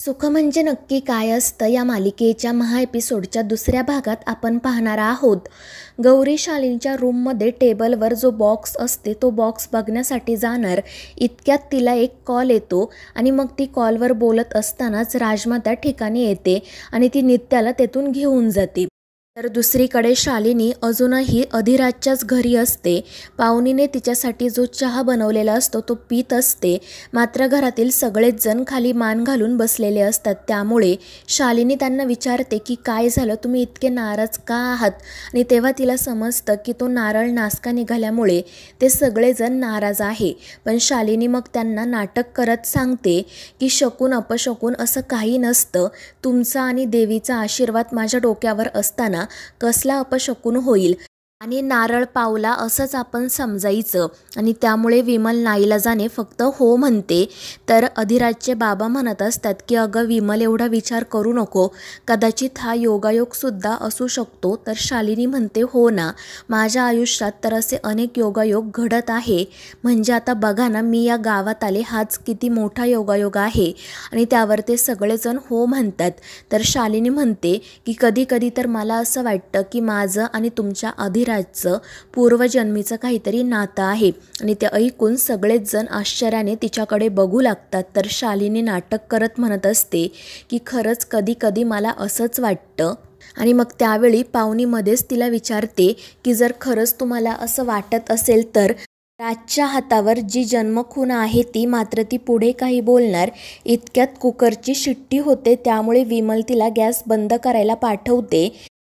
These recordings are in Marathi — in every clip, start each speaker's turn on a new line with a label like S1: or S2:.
S1: सुख म्हणजे नक्की काय असतं या मालिकेच्या एपिसोडच्या दुसऱ्या भागात आपण पाहणार आहोत. गौरी शालिनीच्या रूममध्ये टेबलवर जो बॉक्स असते तो बॉक्स बघण्यासाठी जाणार इतक्यात तिला एक कॉल येतो आणि मग ती कॉलवर बोलत असतानाच राजमा त्या ठिकाणी येते आणि ती नित्याला तेथून घेऊन जाते. तर दुसरीकडे शालिनी अजूनही अधिराजच्याच घरी असते. पाहुणीने तिच्यासाठी जो चहा बनवलेला असतो तो पीत असते. मात्र घरातील सगळेच जण खाली मान घालून बसलेले असतात. त्यामुळे शालिनी त्यांना विचारते की काय झालं, तुम्ही इतके नाराज का आहात. आणि तेव्हा तिला समजतं की तो नारळ नासका निघाल्यामुळे ते सगळेजण नाराज आहे. पण शालिनी मग त्यांना नाटक करत सांगते की शकून अपशकून असं काही नसतं. तुमचा आणि देवीचा आशीर्वाद माझ्या डोक्यावर असताना कसला अपशकुन होईल आणि नारळ पावला असंच आपण समजायचं. आणि त्यामुळे विमल नाईलाजाने फक्त हो म्हणते. तर अधिराजचे बाबा म्हणत असतात की अगं विमल, एवढा विचार करू नको, कदाचित हा योगायोगसुद्धा असू शकतो. तर शालिनी म्हणते हो ना, माझ्या आयुष्यात तर असे अनेक योगायोग घडत आहे. म्हणजे आता बघा ना, मी या गावात आले हाच किती मोठा योगायोग आहे. आणि त्यावर ते सगळेजण हो म्हणतात. तर शालिनी म्हणते की कधी कधी तर मला असं वाटतं की माझं आणि तुमच्या अधिराजचं पूर्वजन्मीचं काहीतरी नातं आहे. आणि ते ऐकून सगळेच जण आश्चर्याने तिच्याकडे बघू लागतात. तर शालिनी नाटक करत म्हणत असते की खरंच कधी कधी मला असंच वाटतं. आणि मग त्यावेळी पाहुणीमध्येच तिला विचारते की जर खरंच तुम्हाला असं वाटत असेल तर राजच्या हातावर जी जन्मखून आहे ती मात्र ती पुढे काही बोलणार इतक्यात कुकरची शिट्टी होते. त्यामुळे विमल तिला गॅस बंद करायला पाठवते.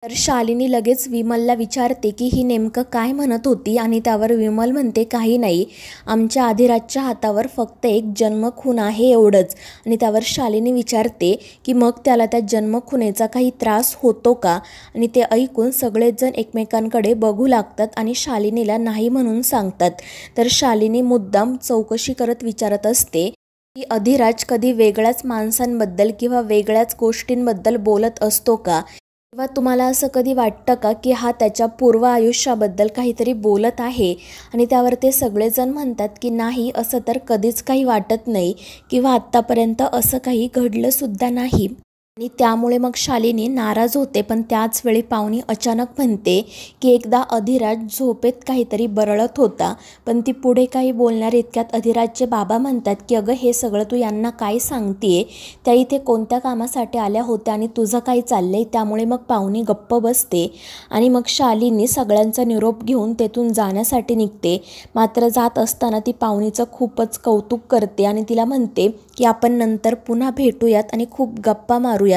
S1: तर शालिनी लगेच विमलला विचारते की ही नेमकं काय म्हणत होती. आणि त्यावर विमल म्हणते काही नाही, आमच्या अधिराजच्या हातावर फक्त एक जन्मखून आहे एवढंच. आणि त्यावर शालिनी विचारते की मग त्याला त्या जन्मखुनेचा काही त्रास होतो का. आणि ते ऐकून सगळेच जण एकमेकांकडे बघू लागतात आणि शालिनीला नाही म्हणून सांगतात. तर शालिनी मुद्दाम चौकशी करत विचारत असते की अधिराज कधी वेगळ्याच माणसांबद्दल किंवा वेगळ्याच गोष्टींबद्दल बोलत असतो का, किंवा तुम्हाला असं कधी वाटतं का की हा त्याच्या पूर्व आयुष्याबद्दल काहीतरी बोलत आहे. आणि त्यावर ते सगळेजण म्हणतात की नाही, असं तर कधीच काही वाटत नाही किंवा आत्तापर्यंत असं काही घडलंसुद्धा नाही. आणि त्यामुळे मग शालिनी नाराज होते. पण त्याच वेळी पाहुणी अचानक म्हणते की एकदा अधिराज झोपेत काहीतरी बरळत होता. पण ती पुढे काही बोलणार इतक्यात अधिराजचे बाबा म्हणतात की अगं हे सगळं तू यांना काय सांगतेय, त्या इथे कोणत्या कामासाठी आल्या होत्या आणि तुझं काय चाललंय. त्यामुळे मग पाहुणी गप्प बसते आणि मग शालिनी सगळ्यांचा निरोप घेऊन तेथून जाण्यासाठी निघते. मात्र जात असताना ती पाहुणीचं खूपच कौतुक करते आणि तिला म्हणते की आपण नंतर पुन्हा भेटूयात आणि खूप गप्पा मारूयात.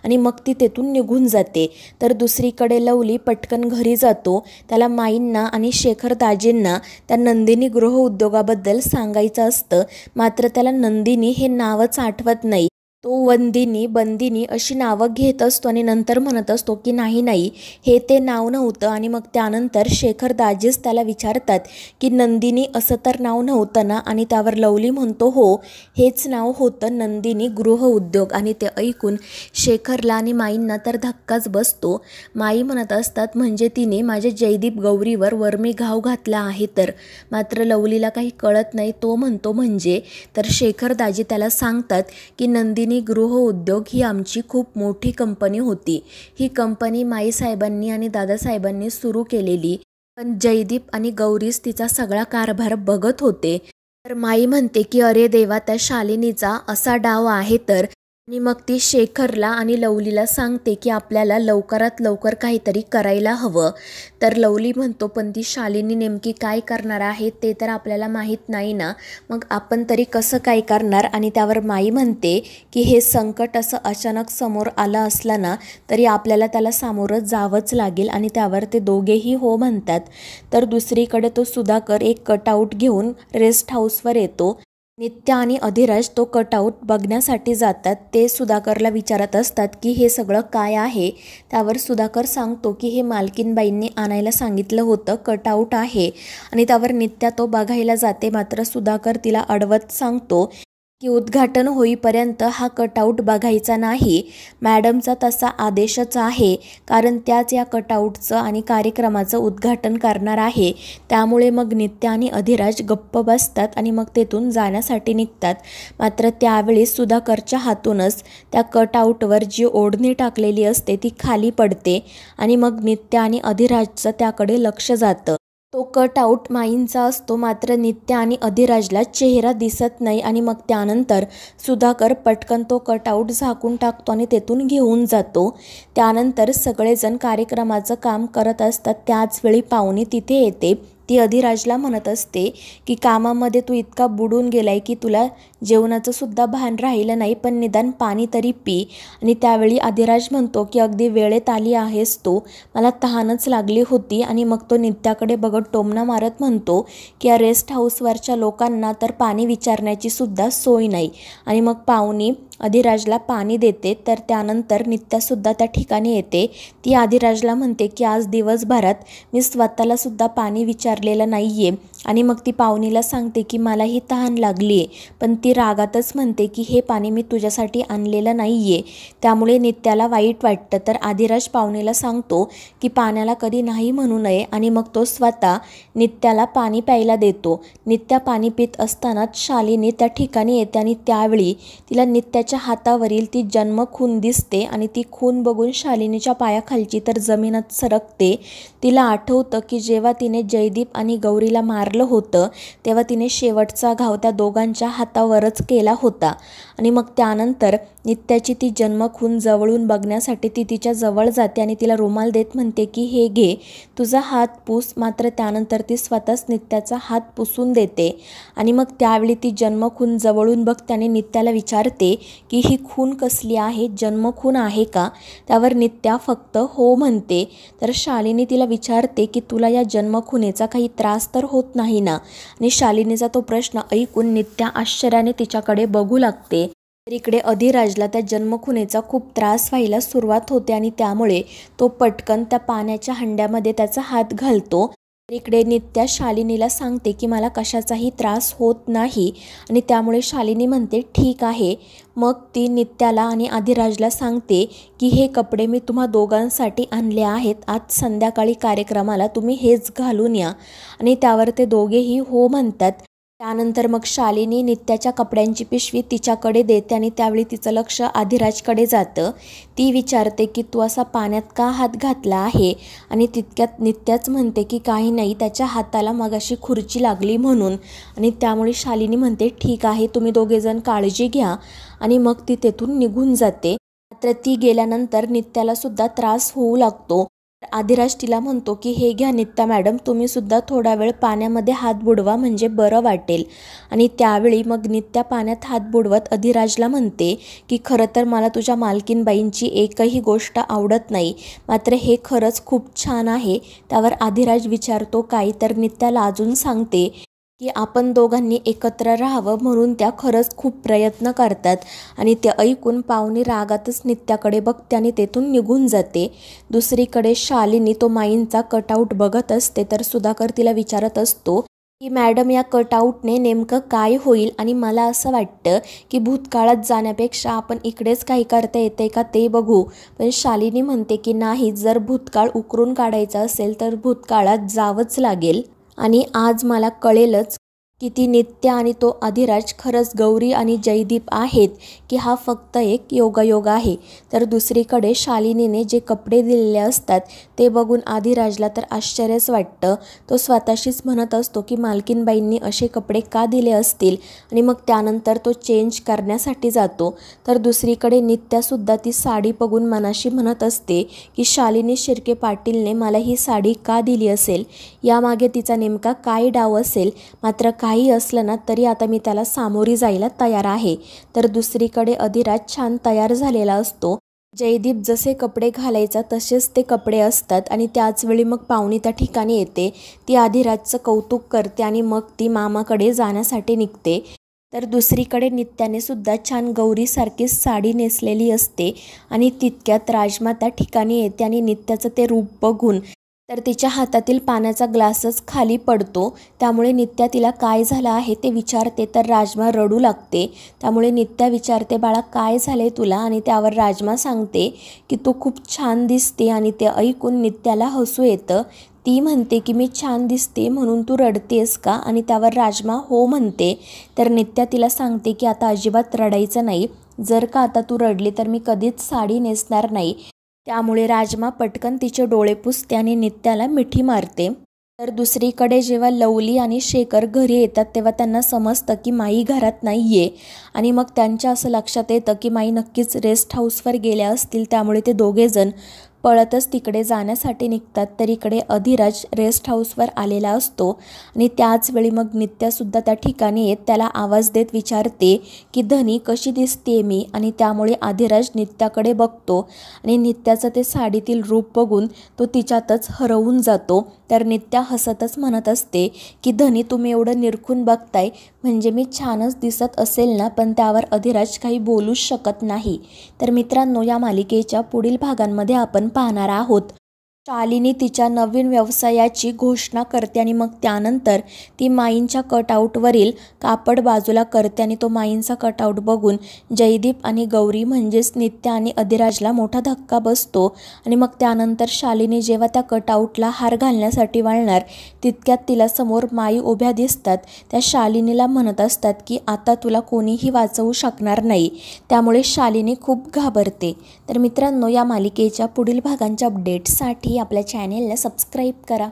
S1: आणि मग ती तेथून निघून जाते. तर दुसरीकडे लवली पटकन घरी जातो. त्याला माईंना आणि शेखर दाजींना त्या नंदिनी गृह उद्योगाबद्दल सांगायचं असतं. मात्र त्याला नंदिनी हे नावच आठवत नाही. तो वंदिनी बंदिनी अशी नावं घेत असतो आणि नंतर म्हणत असतो की नाही नाही, हे ते नाव नव्हतं. आणि मग त्यानंतर शेखर दाजीच त्याला विचारतात की नंदिनी असं तर नाव नव्हतं ना. आणि त्यावर लवली म्हणतो हो, हेच नाव होतं, नंदिनी गृह उद्योग. आणि ते ऐकून शेखरला आणि माईंना तर धक्काच बसतो. माई म्हणत असतात म्हणजे तिने माझ्या जयदीप गौरीवर वर्मी घाव घातला आहे तर. मात्र लवलीला काही कळत नाही. तो म्हणतो म्हणजे. तर शेखर दाजी त्याला सांगतात की नंदिनी गृह उद्योग ही आमची खूप मोठी कंपनी होती. ही कंपनी माईसाहेबांनी आणि दादासाहेबांनी सुरू केलेली. पण जयदीप आणि गौरीच तिचा सगळा कारभार बघत होते. तर माई म्हणते की अरे देवा, त्या शालिनीचा असा डाव आहे तर. आणि मग ती शेखरला आणि लवलीला सांगते की आपल्याला लवकरात लवकर काहीतरी करायला हवं. तर लवली म्हणतो पण ती शालिनी नेमकी काय करणार आहे ते तर आपल्याला माहीत नाही ना, मग आपण तरी कसं काय करणार. आणि त्यावर माई म्हणते की हे संकट असं अचानक समोर आलं असलं ना तरी आपल्याला त्याला सामोरं जावंच लागेल. आणि त्यावर ते दोघेही हो म्हणतात. तर दुसरीकडे तो सुधाकर एक कटआउट घेऊन रेस्ट हाऊसवर येतो. नित्या आणि अधिराज तो कटआउट बघण्यासाठी जातात. ते सुधाकरला विचारत असतात की हे सगळं काय आहे. त्यावर सुधाकर सांगतो की हे मालकीनबाईंनी आणायला सांगितलं होतं, कटआउट आहे. आणि त्यावर नित्या तो बघायला जाते. मात्र सुधाकर तिला अडवत सांगतो की उद्घाटन होईपर्यंत हा कटआउट बघायचा नाही. मॅडमचा तसा आदेशच आहे, कारण त्याच या कटआउटचं आणि कार्यक्रमाचं उद्घाटन करणार आहे. त्यामुळे मग नित्या आणि अधिराज गप्प बसतात आणि मग तेथून जाण्यासाठी निघतात. मात्र त्यावेळी सुधाकरच्या हातूनच त्या कटआउटवर जी ओढणी टाकलेली असते ती खाली पडते आणि मग नित्या आणि अधिराजचं त्याकडे लक्ष जातं. तो कटआउट माईंचा असतो, मात्र नित्या आणि अधिराजला चेहरा दिसत नाही आणि मग त्यानंतर सुधाकर पटकन तो कटआउट झाकून टाकतो आणि तेथून घेऊन जातो. त्यानंतर सगळेजण कार्यक्रमाचं काम करत असतात. त्याचवेळी पाहुणे तिथे येते. ती अधिराजला म्हणत असते की कामामध्ये तू इतका बुडून गेलाय की तुला जेवणाचं सुद्धा भान राहिलं नाही, पण निदान पाणी तरी पी. आणि त्यावेळी अधिराज म्हणतो की अगदी वेळेत आली आहेस तू, मला तहानच लागली होती. आणि मग तो नित्याकडे बघत टोमणा मारत म्हणतो की या रेस्ट हाऊसवरच्या लोकांना तर पाणी विचारण्याची सुद्धा सोय नाही. आणि मग पाहुणी अधिराजला पाणी देते. तर त्यानंतर नित्यासुद्धा त्या ठिकाणी येते. ती अधिराजला म्हणते की आज दिवसभरात मी स्वतःला सुद्धा पाणी विचारलेलं नाही आहे. आणि मग ती पाहुणीला सांगते की मलाही तहान लागली आहे, पण ती रागातच म्हणते की हे पाणी मी तुझ्यासाठी आणलेलं नाही आहे. त्यामुळे नित्याला वाईट वाटतं. तर अधिराज पाहुणीला सांगतो की पाण्याला कधी नाही म्हणू नये आणि मग तो स्वतः नित्याला पाणी प्यायला देतो. नित्या पाणी पित असतानाच शालिनी त्या ठिकाणी येते आणि त्यावेळी तिला नित्याच्या हातावरील ती जन्मखून दिसते आणि ती खून बघून शालिनीच्या पायाखालची तर जमीनच सरकते. तिला आठवतं की जेव्हा तिने जयदीप आणि गौरीला मारलं होतं तेव्हा तिने शेवटचा घाव त्या दोघांच्या हातावरच केला होता. आणि मग त्यानंतर नित्याची ती जन्मखून जवळून बघण्यासाठी ती तिच्या जवळ जाते आणि तिला रुमाल देत म्हणते की हे घे, तुझा हात पुस. मात्र त्यानंतर ती स्वतःच नित्याचा हात पुसून देते. आणि मग त्यावेळी ती जन्मखून जवळून बघते आणि नित्याला विचारते की ही खून कसली आहे, जन्मखून आहे का? त्यावर नित्या फक्त हो म्हणते. तर शालिनी तिला विचारते की तुला या जन्मखुनेचा काही त्रास तर होत नाही ना? आणि शालिनीचा तो प्रश्न ऐकून नित्या आश्चर्याने तिच्याकडे बघू लागते. तर इकडे अधिराजला त्या जन्मखुनेचा खूप त्रास व्हायला सुरुवात होते आणि त्यामुळे तो पटकन त्या पाण्याच्या हंड्यामध्ये त्याचा हात घालतो. तर इकडे नित्या शालिनीला सांगते की मला कशाचाही त्रास होत नाही. आणि त्यामुळे शालिनी म्हणते ठीक आहे. मग ती नित्याला आणि अधिराजला सांगते की हे कपडे मी तुम्हा दोघांसाठी आणले आहेत, आज संध्याकाळी कार्यक्रमाला तुम्ही हेच घालून या. आणि त्यावर ते दोघेही हो म्हणतात. त्यानंतर मग शालिनी नित्याच्या कपड्यांची पिशवी तिच्याकडे देते आणि त्यावेळी तिचं लक्ष अधिराजकडे जातं. ती विचारते की तू असा पाण्यात का हात घातला आहे? आणि तितक्यात नित्याच म्हणते की काही नाही, त्याच्या हाताला मगाशी खुर्ची लागली म्हणून. आणि त्यामुळे शालिनी म्हणते ठीक आहे, तुम्ही दोघेजण काळजी घ्या. आणि मग ती तेथून निघून जाते. मात्र ती गेल्यानंतर नित्याला सुद्धा त्रास होऊ लागतो. अधिराज तिला म्हणतो की हे घ्या नित्या मॅडम, तुम्ही सुद्धा थोडा वेळ पाण्यामध्ये हात बुडवा, म्हणजे बरं वाटेल. आणि त्यावेळी मग नित्या पाण्यात हात बुडवत अधिराजला म्हणते की खरं तर मला तुझ्या मालकीनबाईंची एकही गोष्ट आवडत नाही, मात्र हे खरंच खूप छान आहे. त्यावर अधिराज विचारतो काय? तर नित्याला अजून सांगते की आपण दोघांनी एकत्र राहावं म्हणून त्या खरंच खूप प्रयत्न करतात. आणि ते ऐकून पाहुणी रागातच नित्याकडे बघते आणि तेथून निघून जाते. दुसरीकडे शालिनी तो माईंचा कटआउट बघत असते. तर सुधाकर तिला विचारत असतो की मॅडम या कटआउटने नेमकं काय होईल? आणि मला असं वाटतं की भूतकाळात जाण्यापेक्षा आपण इकडेच काही करता येते का ते बघू. पण शालिनी म्हणते की नाही, जर भूतकाळ उकरून काढायचा असेल तर भूतकाळात जावंच लागेल. आणि आज मला कळेलच की ती नित्या आणि तो अधिराज खरंच गौरी आणि जयदीप आहेत की हा फक्त एक योगायोग आहे. तर दुसरीकडे शालिनीने जे कपडे दिलेले असतात ते बघून अधिराजला तर आश्चर्यच वाटतं. तो स्वतःशीच म्हणत असतो की मालकीनबाईंनी असे कपडे का दिले असतील. आणि मग त्यानंतर तो चेंज करण्यासाठी जातो. तर दुसरीकडे नित्यासुद्धा ती साडी बघून मनाशी म्हणत असते की शालिनी शिर्के पाटीलने मला ही साडी का दिली असेल, यामागे तिचा नेमका काय डाव असेल. मात्र काही असलं ना तरी आता मी त्याला सामोरी जायला तयार आहे. तर दुसरीकडे अधिराज छान तयार झालेला असतो. जयदीप जसे कपडे घालायचा तसेच ते कपडे असतात. आणि त्याचवेळी मग पाहुणी त्या ठिकाणी येते. ती अधिराजचं कौतुक करते आणि मग ती मामाकडे जाण्यासाठी निघते. तर दुसरीकडे नित्याने सुद्धा छान गौरीसारखीच साडी नेसलेली असते. आणि तितक्यात राजमा त्या ठिकाणी येते आणि नित्याचं ते रूप बघून तर तिच्या हातातील पाण्याचा ग्लासच खाली पडतो. त्यामुळे नित्या तिला काय झालं आहे ते विचारते, तर राजमा रडू लागते. त्यामुळे नित्या विचारते, बाळा काय झाले तुला? आणि त्यावर राजमा सांगते की तू खूप छान दिसते. आणि ते ऐकून नित्याला हसू येतं. ती म्हणते की मी छान दिसते म्हणून तू रडतेस का? आणि त्यावर राजमा हो म्हणते. तर नित्या तिला सांगते की आता अजिबात रडायचं नाही, जर का आता तू रडली तर मी कधीच साडी नेसणार नाही. त्यामुळे राजमा पटकन तिचे डोळे पुसते आणि नित्याला मिठी मारते. तर दुसरीकडे जेव्हा लवली आणि शेखर घरी येतात तेव्हा त्यांना समजतं की माई घरात नाही आहे. आणि मग त्यांच्या असं लक्षात येतं की माई नक्कीच रेस्ट हाऊसवर गेल्या असतील. त्यामुळे ते दोघेजण पळतच तिकडे जाण्यासाठी निघतात. तर इकडे अधिराज रेस्ट हाऊसवर आलेला असतो आणि त्याचवेळी मग नित्यासुद्धा त्या ठिकाणी येत त्याला आवाज देत विचारते की धनी कशी दिसते मी? आणि त्यामुळे अधिराज नित्याकडे बघतो आणि नित्याचं ते साडीतील रूप बघून तो तिच्यातच हरवून जातो. तर नित्या हसतच म्हणत असते की धनी तुम्ही एवढं निरखून बघताय म्हणजे मी छानच दिसत असेल ना? पण त्यावर अधिराज काही बोलूच शकत नाही. तर मित्रांनो, या मालिकेच्या पुढील भागांमध्ये आपण पाहणार आहोत शालिनी तिच्या नवीन व्यवसायाची घोषणा करते आणि मग त्यानंतर ती माईंच्या कटआउटवरील कापड बाजूला करते आणि तो माईंचा कटआउट बघून जयदीप आणि गौरी म्हणजेच नित्या आणि अधिराजला मोठा धक्का बसतो. आणि मग त्यानंतर शालिनी जेव्हा त्या कटआउटला हार घालण्यासाठी वळणार तितक्यात तिला समोर माई उभ्या दिसतात. त्या शालिनीला म्हणत असतात की आता तुला कोणीही वाचवू शकणार नाही. त्यामुळे शालिनी खूप घाबरते. तर मित्रांनो, या मालिकेच्या पुढील भागांच्या अपडेट्ससाठी आपल्या चॅनेलला सबस्क्राईब करा.